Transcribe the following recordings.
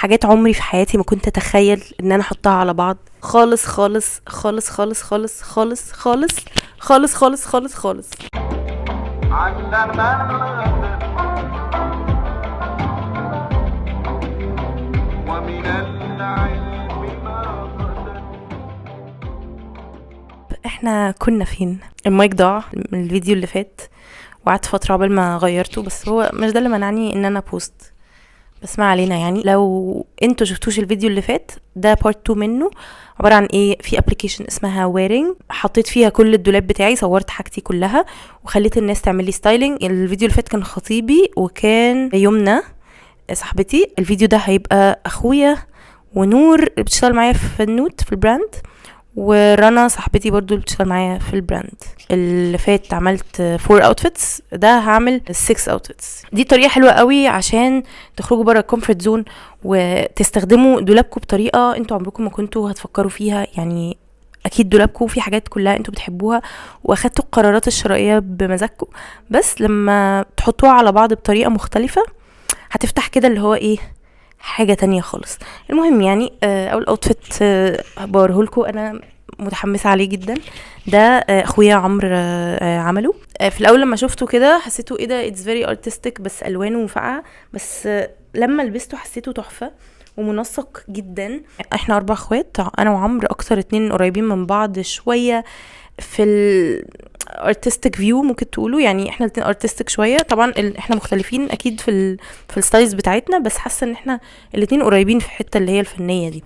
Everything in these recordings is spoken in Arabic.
حاجات عمري في حياتي ما كنت اتخيل ان انا احطها على بعض خالص خالص خالص خالص خالص خالص خالص خالص خالص خالص خالص. احنا كنا فين؟ المايك ضاع من الفيديو اللي فات وقعدت فترة قبل ما غيرته، بس هو مش ده اللي منعني ان انا بوست. بس ما علينا، يعني لو انتوا شفتوش الفيديو اللي فات ده بارت 2 منه. عبارة عن ايه؟ في ابلكيشن اسمها ويرينج، حطيت فيها كل الدولاب بتاعي، صورت حاجتي كلها وخليت الناس تعمل لي ستايلينج. الفيديو اللي فات كان خطيبي وكان يمنى صاحبتي. الفيديو ده هيبقى اخويا ونور اللي بتشتغل معايا في النوت في البراند، ورنا صاحبتي برضو اللي بتشتغل معايا في البراند. اللي فات عملت 4 اوتفيتس، ده هعمل 6 اوتفيتس. دي طريقه حلوه قوي عشان تخرجوا بره الكومفورت زون وتستخدموا دولابكم بطريقه انتوا عمركم ما كنتوا هتفكروا فيها. يعني اكيد دولابكم في حاجات كلها انتوا بتحبوها واخدتوا القرارات الشرائيه بمزاجكم، بس لما تحطوها على بعض بطريقه مختلفه هتفتح كده اللي هو ايه، حاجه تانية خالص. المهم يعني اول اوتفيت بوريهولكم انا متحمسه عليه جدا. ده اخويا عمرو عمله. في الاول لما شفته كده حسيته ايه ده، اتس فيري ارتستيك، بس الوانه فاقعه، بس لما لبسته حسيته تحفه ومنسق جدا. احنا 4 اخوات، انا وعمرو اكتر 2 قريبين من بعض شويه في الارتستيك فيو ممكن تقولوا، يعني احنا الاتنين ارتستيك شويه. طبعا احنا مختلفين اكيد في الستايلز بتاعتنا، بس حاسه ان احنا الاتنين قريبين في الحته اللي هي الفنيه دي.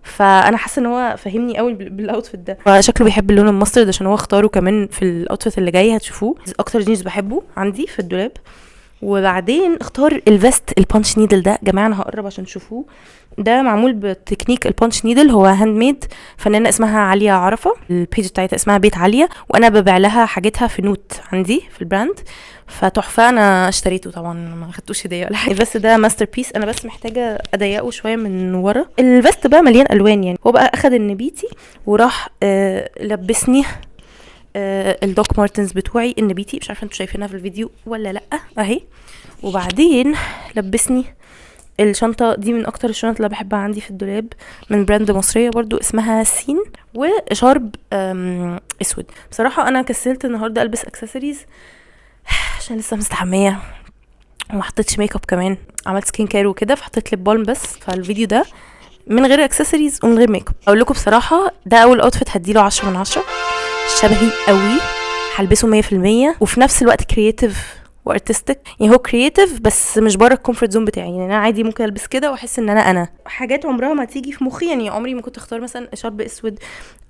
فانا حاسه ان هو فاهمني قوي بالاوتفيت ده، وشكله بيحب اللون المسترد عشان هو اختاره كمان في الاوتفيت اللي جاي هتشوفوه. اكتر جينز بحبه عندي في الدولاب. وبعدين اختار الفيست البانش نيدل ده. جماعه انا هقرب عشان تشوفوه. ده معمول بتكنيك البانش نيدل، هو هاند ميد. فنانه اسمها عليا عرفه، البيج بتاعتها اسمها بيت عليا، وانا ببيع لها حاجتها في نوت عندي في البراند. فتحفه، انا اشتريته طبعا، ما خدتوش هديه ولا حاجه. الفيست ده ماستر بيس، انا بس محتاجه اضيقه شويه من ورا. الفيست بقى مليان الوان، يعني هو بقى اخد النبيتي وراح لبسني الدوك مارتنز بتوعي النبيتي، مش عارفه انتوا شايفينها في الفيديو ولا لا اهي. وبعدين لبسني الشنطه دي، من اكتر الشنط اللي بحبها عندي في الدولاب، من براند مصريه برضو اسمها سين، وشارب اسود. بصراحه انا كسلت النهارده البس اكسسوارز عشان لسه مستحميه وما حطيتش ميك اب كمان. عملت سكين كير وكده فحطيت ليب بالم بس. فالفيديو ده من غير اكسسوارز ومن غير ميك اب. اقول لكم بصراحه ده اول اوتفيت هديله 10 من 10، شبهي قوي، هلبسه 100%، وفي نفس الوقت كرييتيف وارتستيك. يعني هو كرييتيف بس مش بره الكومفورت زون بتاعي، يعني انا عادي ممكن البس كده واحس ان انا حاجات عمرها ما تيجي في مخي. يعني عمري ما كنت اختار مثلا شرب اسود،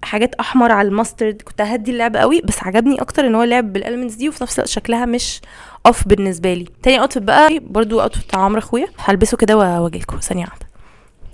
حاجات احمر على الماسترد، كنت هدي اللعب قوي، بس عجبني اكتر ان هو لعب بالالمنتس دي وفي نفس الوقت شكلها مش اوف بالنسبه لي. تاني اوتفيت بقى برضو اوتفيت بتاع عمرو اخويا، هلبسه كده واجيلكم ثانيه واحده.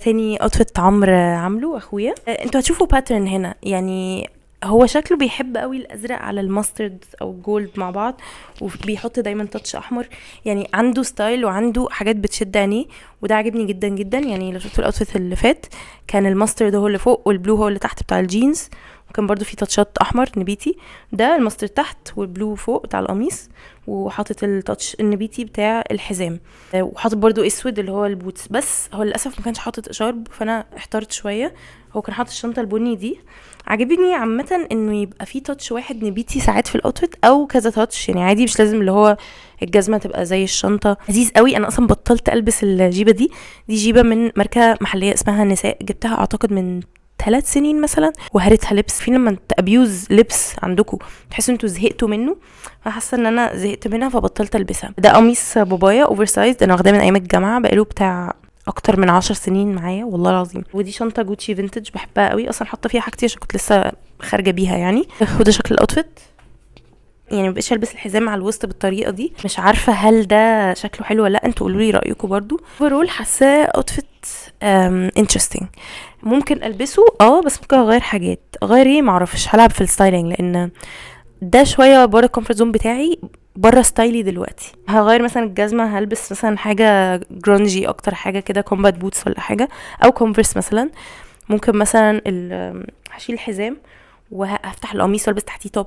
تاني اوتفيت عمرو عامله اخويا. انتوا هتشوفوا باترن هنا، يعني هو شكله بيحب قوي الازرق على الماسترد او الجولد مع بعض، وبيحط دايما تاتش احمر. يعني عنده ستايل وعنده حاجات بتشد عينيه، وده عجبني جدا جدا. يعني لو شفتوا الاوتفيت اللي فات كان الماسترد هو اللي فوق والبلو هو اللي تحت بتاع الجينز، وكان برضو في تاتشات احمر نبيتي. ده الماسترد تحت والبلو فوق بتاع القميص، وحاطط التاتش النبيتي بتاع الحزام، وحاطط برضو اسود اللي هو البوتس. بس هو للاسف ما كانش حاطط شارب فانا احترت شويه. هو كان حاطط الشنطه البني دي. عجبني عامه انه يبقى في تاتش واحد نبيتي ساعات في الاوتفيت او كذا تاتش، يعني عادي مش لازم اللي هو الجزمه تبقى زي الشنطه. لذيذ قوي. انا اصلا بطلت البس الجيبه دي جيبه من ماركه محليه اسمها النساء، جبتها اعتقد من 3 سنين مثلا، وهرتها لبس. في لما تابيوز لبس عندكم تحسوا انتوا زهقتوا منه، فحاسه ان انا زهقت منها فبطلت البسها. ده قميص بابايا اوفر سايز، انا واخداه من ايام الجامعه، بقاله بتاع اكتر من 10 سنين معايا والله العظيم. ودي شنطه جوتشي فينتج بحبها قوي، اصلا حاطه فيها حاجتي عشان كنت لسه خارجه بيها يعني. وده شكل الاوتفيت، يعني مبقاش البس الحزام على الوسط بالطريقه دي. مش عارفه هل ده شكله حلو ولا لا، انتوا قولوا لي رايكم برضو. اوفرول حاساه اوتفيت انترستينج، ممكن البسه بس ممكن اغير حاجات. اغير ايه معرفش، هلعب في الستايلينج لان ده شويه بره الكومفورت زون بتاعي، بره ستايلي دلوقتي. هغير مثلا الجزمه، هلبس مثلا حاجه جرونجي اكتر، حاجه كده كومبات بوتس ولا حاجه، او كونفرس مثلا. ممكن مثلا هشيل الحزام وهفتح القميص والبس تحتيه توب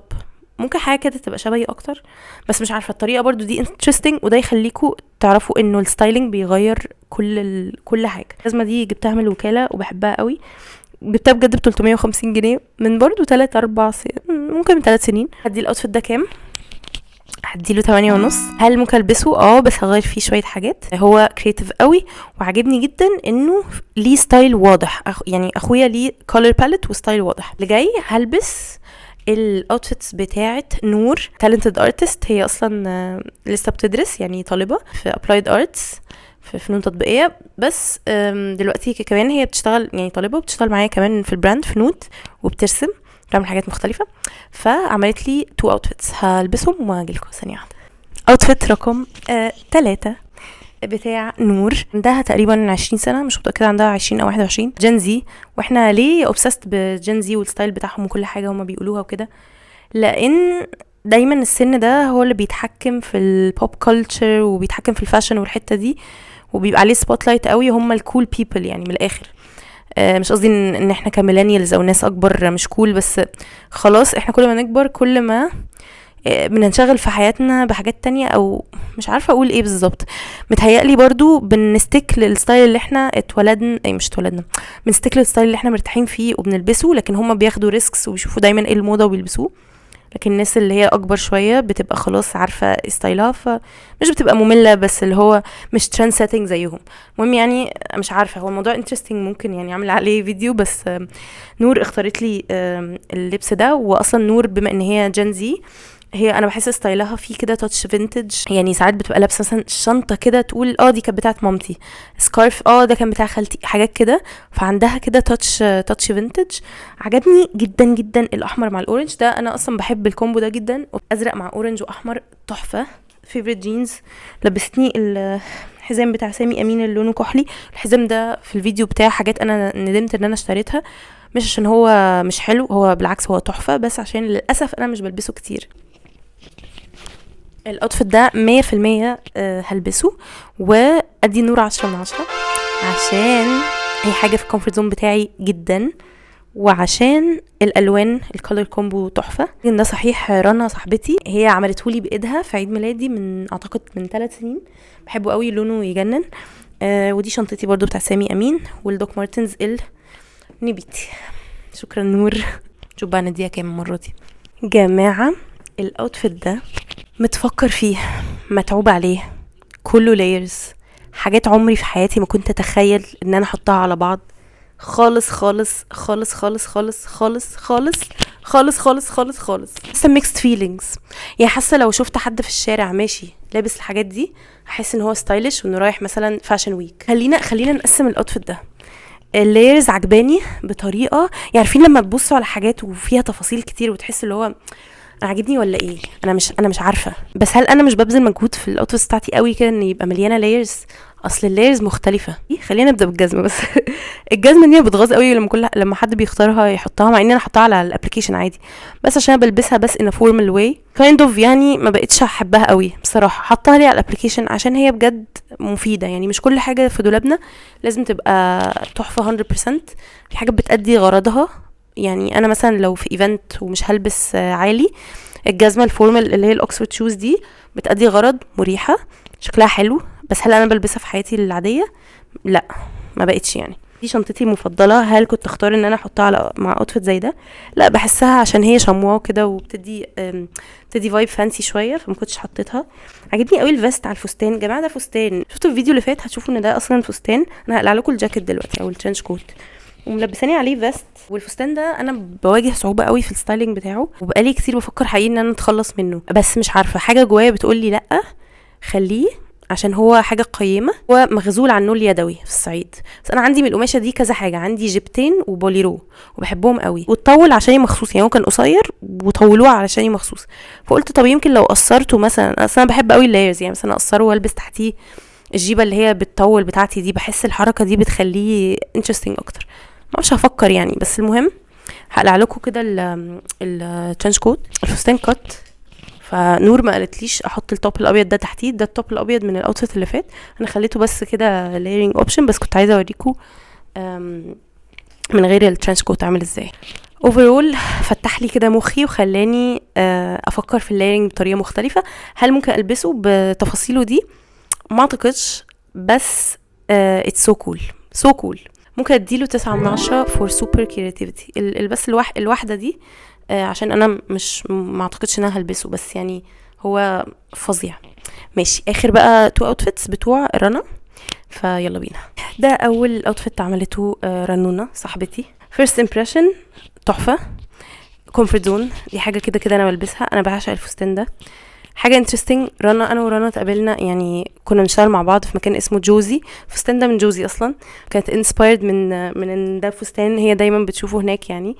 ممكن حاجه كده تبقى شبهي اكتر، بس مش عارفه الطريقه برضو دي انترستنج، وده يخليكم تعرفوا انه الستايلينج بيغير كل حاجه. الجزمه دي جبتها من الوكاله وبحبها قوي، جبتها بجد ب 350 جنيه من برضو 3-4 ممكن من 3 سنين. هدي الاوتفيت ده كام؟ هديله 8.5. هل ممكن البسه؟ بس هغير فيه شويه حاجات. هو كرييتيف قوي وعجبني جدا انه ليه ستايل واضح، يعني اخويا ليه كولر باليت وستايل واضح. اللي جاي هلبس الاوتفيتس بتاعت نور، تالنتد ارتست. هي اصلا لسه بتدرس، يعني طالبه في ابلايد ارتس في فنون تطبيقيه، بس دلوقتي كمان هي بتشتغل، يعني طالبه وبتشتغل معايا كمان في البراند في نوت، وبترسم بتعمل حاجات مختلفه. فعملت لي 2 اوتفيتس هلبسهم واجيلكم ثانيه واحده. اوتفيت رقم 3 بتاع نور، عندها تقريبا 20 سنه، مش متاكده عندها 20 او 21، جنزي. واحنا ليه اوبسست بجنزي والستايل بتاعهم وكل حاجه هما بيقولوها وكده؟ لان دايما السن ده هو اللي بيتحكم في البوب كلتشر وبيتحكم في الفاشن والحته دي، وبيبقى عليه سبوت لايت قوي. هم الكول بيبل يعني من الاخر. مش قصدي ان احنا كميلانيالز او ناس اكبر مش كول، بس خلاص احنا كل ما نكبر كل ما بننشغل في حياتنا بحاجات تانية، او مش عارفه اقول ايه بالظبط. متهيألي برضو بنستيك للستايل اللي احنا اتولدنا بنستيك للستايل اللي احنا مرتاحين فيه وبنلبسه، لكن هم بياخدوا ريسكس وبيشوفوا دايما ايه الموضه وبيلبسوه. لكن الناس اللي هي اكبر شويه بتبقى خلاص عارفه ستايلها، فمش بتبقى ممله، بس اللي هو مش ترند سيتنج زيهم. المهم يعني مش عارفه، هو الموضوع انترستنج، ممكن يعني اعمل عليه فيديو. بس نور اختارت لي اللبس ده. واصلا نور بما ان هي جنزي، هي انا بحس ستايلها فيه كده تاتش فينتج، يعني ساعات بتبقى لابسه مثلا شنطه كده تقول دي كانت بتاعت مامتي، سكارف ده كان بتاع خالتي، حاجات كده. فعندها كده تاتش فينتج. عجبني جدا جدا الاحمر مع الاورنج ده، انا اصلا بحب الكومبو ده جدا، ازرق مع اورنج واحمر تحفه. فيفريت جينز. لبستني الحزام بتاع سامي امين اللي لونه كحلي. الحزام ده في الفيديو بتاع حاجات انا ندمت ان انا اشتريتها، مش عشان هو مش حلو، هو بالعكس هو تحفه، بس عشان للاسف انا مش بلبسه كتير. الاوتفيت ده 100% هلبسه وادي نور 10/10، عشان هي حاجه في الكومفورت زون بتاعي جدا، وعشان الالوان الكولر كومبو تحفه. ده صحيح رنا صاحبتي هي عملته لي بايدها في عيد ميلادي من اعتقد من 3 سنين، بحبه قوي، لونه يجنن. ودي شنطتي برضو بتاع سامي امين والدوك مارتنز النبيتي. شكرا نور. شوف بقى نديها كام المره دي. جماعه الاوتفيت ده متفكر فيه، متعوب عليه، كله لايرز، حاجات عمري في حياتي ما كنت اتخيل ان انا احطها على بعض خالص خالص خالص خالص خالص خالص خالص خالص خالص خالص خالص. حاسه ميكست فيلينجز، يعني حاسه لو شفت حد في الشارع ماشي لابس الحاجات دي هحس ان هو ستايلش وانه رايح مثلا فاشن ويك. خلينا نقسم الاوتفيت ده. اللايرز عجباني بطريقه، عارفين لما تبصوا على حاجات وفيها تفاصيل كتير وتحس اللي هو عاجبني ولا ايه؟ انا مش عارفه، بس هل انا مش ببذل مجهود في الاوتفيت بتاعتي قوي كده ان يبقى مليانه لايرز؟ اصل اللايرز مختلفه. خلينا نبدا بالجزمه بس. الجزمه دي بتغاظ قوي لما حد بيختارها يحطها، مع ان انا حطها على الابلكيشن عادي، بس عشان بلبسها بس in a formal way kind of، يعني ما بقتش احبها قوي بصراحه. حطها لي على الابلكيشن عشان هي بجد مفيده، يعني مش كل حاجه في دولابنا لازم تبقى تحفه 100%. في حاجه بتأدي غرضها، يعني انا مثلا لو في ايفنت ومش هلبس عالي، الجزمه الفورمال اللي هي الاوكسفورد شوز دي بتأدي غرض، مريحه، شكلها حلو، بس هل انا بلبسها في حياتي العاديه؟ لا، ما بقتش. يعني دي شنطتي المفضله، هل كنت اختار ان انا احطها مع اوتفيت زي ده؟ لا، بحسها عشان هي شمواه كده وبتدي فايب فانسي شويه، فما كنتش حطيتها. عجبني قوي الفيست على الفستان. يا جماعه ده فستان، شفتوا الفيديو اللي فات هتشوفوا ان ده اصلا فستان. انا هقلع لكم الجاكيت دلوقتي او الترنش كوت، وملبساني عليه فيست. والفستان ده انا بواجه صعوبه قوي في الستايلينج بتاعه، وبقالي كتير بفكر حقيقي ان انا اتخلص منه، بس مش عارفه، حاجه جوايا بتقول لي لا خليه، عشان هو حاجه قيمه، هو مغزول عنه اليدوي في الصعيد. بس انا عندي من القماشه دي كذا حاجه، عندي جيبتين وبوليرو وبحبهم قوي، واتطول عشاني مخصوص، يعني هو كان قصير وطولوه علشاني مخصوص. فقلت طب يمكن لو قصرته مثلا، اصلا انا بحب قوي اللايرز، يعني مثلا اقصره والبس تحتيه الجيبه اللي هي بتطول بتاعتي دي، بحس الحركه دي بتخليه انترستينج اكتر. مش هفكر يعني، بس المهم هقلع لكم كده الترنش كوت. الفستان كات، فنور ما قالتليش احط التوب الابيض ده تحتيه، ده التوب الابيض من الاوتفيت اللي فات، انا خليته بس كده لايرنج اوبشن، بس كنت عايزه اوريكم من غير الترنش كوت عامل ازاي. overall فتح لي كده مخي وخلاني افكر في اللايرنج بطريقه مختلفه. هل ممكن البسه بتفاصيله دي؟ ما اعتقدش، بس it's so cool so cool. ممكن اديله 9/10 for super creativity. بس الواحده دي عشان انا مش ما اعتقدش ان انا هلبسه، بس يعني هو فظيع. ماشي، اخر بقى 2 outfits بتوع رنا، فيلا بينا. ده اول outfit عملته رنونه صاحبتي. first impression تحفه. comfort zone دي حاجه كده كده انا بلبسها، انا بعشق الفستان ده. حاجه انترستنج، انا ورنا اتقابلنا، يعني كنا بنشتغل مع بعض في مكان اسمه جوزي. الفستان ده من جوزي اصلا، كانت انسبايرد من ان ده فستان هي دايما بتشوفه هناك. يعني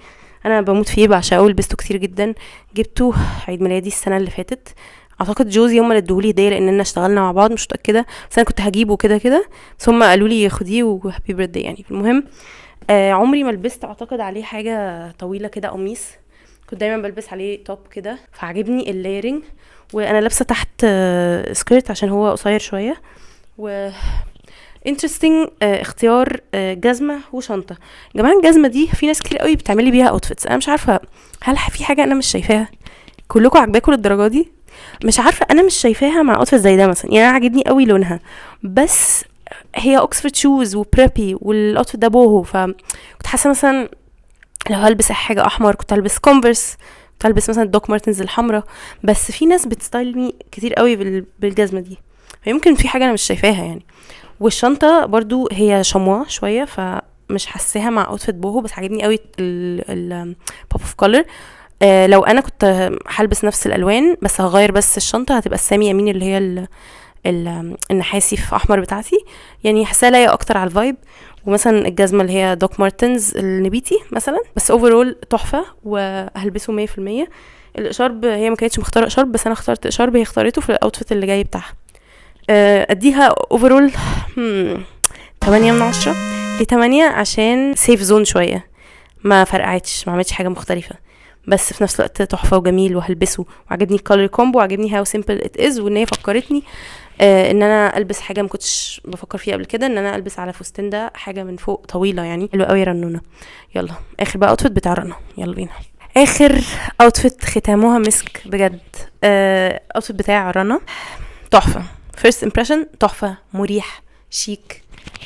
انا بموت فيه، بعشقه، لبسته كتير جدا. جبته عيد ميلادي السنه اللي فاتت، اعتقد جوزي هم اللي ادوهولي هديه لاننا اشتغلنا مع بعض، مش متاكده، بس انا كنت هجيبه كده كده، بس هم قالوا لي خديه وهابي بيرثدي يعني. المهم عمري ما لبست اعتقد عليه حاجه طويله كده، قميص. كنت دايما بلبس عليه توب كده، فعجبني اللايرنج. وانا لابسه تحت سكيرت عشان هو قصير شويه. و interesting اختيار جزمه وشنطه. يا جماعه الجزمه دي في ناس كتير قوي بتعملي بيها اوتفيتس، انا مش عارفه هل في حاجه انا مش شايفاها. كلكم عجباكم للدرجه دي؟ مش عارفه، انا مش شايفاها مع اوتفيت زي ده مثلا. يعني انا عاجبني قوي لونها، بس هي اوكسفورد شوز وبريبي، والاوتفيت ده بوهو، فكنت حاسه مثلا لو هلبس حاجه احمر كنت هلبس كونفرس، كنت هلبس مثلا دوك مارتنز الحمراء. بس في ناس بتستايل مي كتير قوي بالجزمه دي، فيمكن في حاجه انا مش شايفاها يعني. والشنطه برضو هي شموع شويه، فمش حاساها مع اوتفيت بوهو، بس عاجبني قوي ال بوب اوف كولر. لو انا كنت هلبس نفس الالوان بس هغير بس الشنطه، هتبقى السامي يمين اللي هي النحاسي في احمر بتاعتي، يعني حاساها لايقه اكتر على الفايب. ومثلا الجزمه اللي هي دوك مارتنز النبيتي مثلا، بس اوفرول تحفه وهلبسه 100%. الاشارب هي ما كانتش مختاره اشارب، بس انا اخترت اشارب هي اختارته في الاوتفيت اللي جاي بتاعها. اديها اوفرول 8/10. ليه 8؟ عشان سيف زون شويه، ما فرقعتش، ما عملتش حاجه مختلفه، بس في نفس الوقت تحفه وجميل وهلبسه. وعجبني الكالر كومبو، وعجبني هاو سيمبل ات از، وان هي فكرتني ان انا البس حاجه ما كنتش بفكر فيها قبل كده، ان انا البس على فستان ده حاجه من فوق طويله، يعني حلوه قوي رنونه. يلا اخر بقى اوتفيت بتاع رنا، يلا بينا. اخر اوتفيت ختامها مسك بجد. اوتفيت بتاع رنا تحفه. فيرست امبريشن تحفه، مريح، شيك،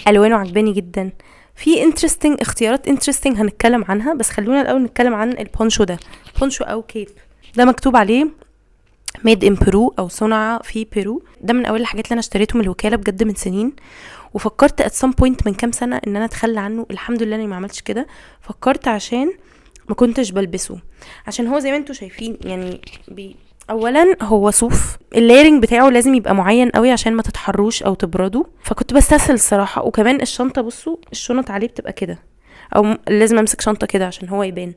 الوانه عجباني جدا. في انترستنج اختيارات انترستنج هنتكلم عنها، بس خلونا الاول نتكلم عن البونشو ده. بونشو او كيب ده مكتوب عليه ميد ان بيرو او صنع في بيرو. ده من اول الحاجات اللي انا اشتريته من الوكاله بجد من سنين، وفكرت at some point من كام سنه ان انا اتخلى عنه. الحمد لله اني ما عملتش كده. فكرت عشان ما كنتش بلبسه، عشان هو زي ما انتوا شايفين يعني اولا هو صوف، اللايرنج بتاعه لازم يبقى معين قوي عشان ما تتحروش او تبردوا، فكنت بستسهل الصراحه. وكمان الشنطه بصوا الشنط عليه بتبقى كده، او لازم امسك شنطه كده عشان هو يبان،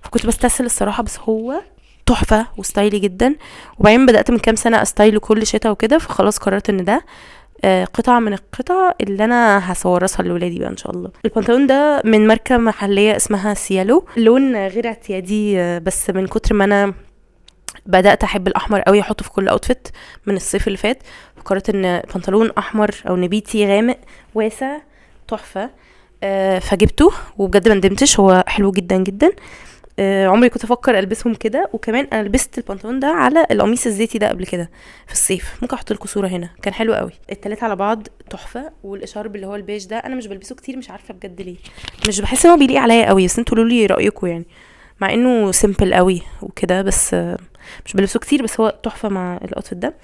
فكنت بستسهل الصراحه. بس هو تحفه وستايلي جدا. وبعدين بدات من كام سنه استايله كل شتاء وكده، فخلاص قررت ان ده قطعه من القطع اللي انا هصورها لولادي بقى ان شاء الله. البنطلون ده من ماركه محليه اسمها سيالو، لون غير اعتيادي، بس من كتر ما انا بدات احب الاحمر قوي احطه في كل اوتفيت من الصيف اللي فات، فكرت ان بنطلون احمر او نبيتي غامق واسع تحفه. فجبته وبجد ما ندمتش، هو حلو جدا جدا. عمري كنت افكر البسهم كده. وكمان انا لبست البنطلون ده على القميص الزيتي ده قبل كده في الصيف، ممكن احط لكم صوره هنا، كان حلو قوي. التلاتة على بعض تحفه. والاشارب اللي هو البيج ده انا مش بلبسه كتير، مش عارفه بجد ليه، مش بحس ان هو بيليق عليا قوي، بس انتوا قولوا لي رايكم يعني، مع انه سيمبل قوي وكده، بس مش بلبسه كتير، بس هو تحفه مع الاوتفيت ده.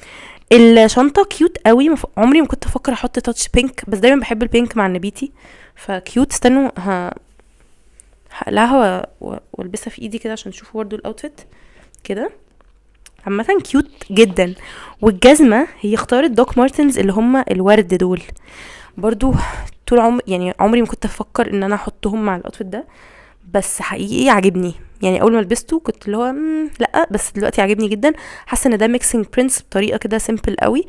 الشنطه كيوت قوي. عمري ما كنت افكر احط تاتش بينك، بس دايما بحب البينك مع النبيتي، فكيوت. استنوا هقلعها والبسها في ايدي كده عشان تشوفوا برضو الاوتفيت كده. عامه كيوت جدا. والجزمه هي اختارت دوك مارتنز اللي هم الورد دول برضو. طول يعني عمري ما كنت افكر ان انا احطهم مع الاوتفيت ده، بس حقيقي عجبني. يعني اول ما لبسته كنت اللي هو لا، بس دلوقتي عجبني جدا. حاسه ان ده ميكسينج برينتس بطريقه كده سيمبل قوي.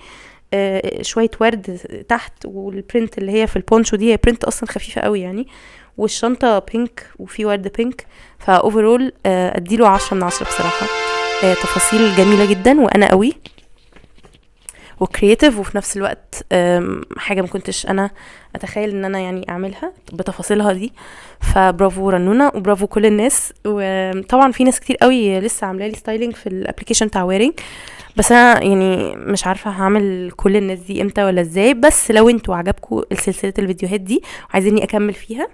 شويه ورد تحت، والبرنت اللي هي في البونشو دي هي برنت اصلا خفيفه قوي يعني. والشنطه بينك وفي ورد بينك. فاوفرول اديله 10/10 بصراحه. تفاصيل جميله جدا وانا قوي. وكرييتيف، وفي نفس الوقت حاجه ما كنتش انا اتخيل ان انا يعني اعملها بتفاصيلها دي. فبرافو رنونه وبرافو كل الناس. وطبعا في ناس كتير قوي لسه عامله لي ستايلينج في الابلكيشن بتاع ويرنج، بس انا يعني مش عارفه هعمل كل الناس دي امتى ولا ازاي. بس لو انتوا عجبكم سلسله الفيديوهات دي وعايزيني اكمل فيها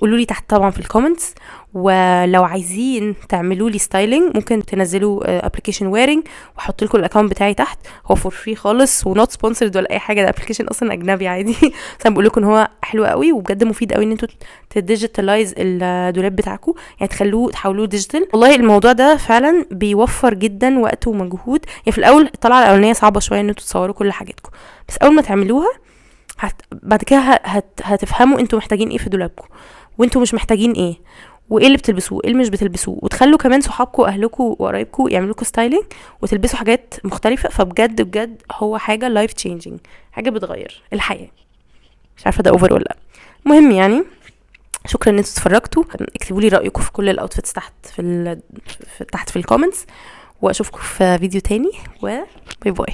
قولوا لي تحت طبعا في الكومنتس. ولو عايزين تعملوا لي ستايلينج ممكن تنزلوا ابلكيشن ويرنج واحط لكم الاكونت بتاعي تحت. هو فور فري خالص ونوت سبونسرد ولا اي حاجه، ده ابلكيشن اصلا اجنبي عادي. بس انا بقول لكم ان هو حلو قوي وبجد مفيد قوي ان انتوا تديجيتالايز الدولاب بتاعكم، يعني تحولوه ديجيتال. والله الموضوع ده فعلا بيوفر جدا وقت ومجهود. يعني في الاول الطلعه الاولانيه صعبه شويه ان انتوا تصوروا كل حاجاتكم، بس اول ما تعملوها بعد كده هتفهموا انتوا محتاجين ايه في دولابكم وانتوا مش محتاجين ايه، وايه اللي بتلبسوه ايه اللي مش بتلبسوه، وتخلوا كمان صحابكم واهلكم وقرايبكم يعملوا لكم ستايلينج وتلبسوا حاجات مختلفه. فبجد بجد هو حاجه لايف تشينجينج، حاجه بتغير الحياه. مش عارفه ده اوفر ولا لا. المهم يعني شكرا ان انتوا اتفرجتوا. اكتبوا لي رايكم في كل الاوتفيتس تحت تحت في الكومنتس، واشوفكم في فيديو تاني، وباي باي.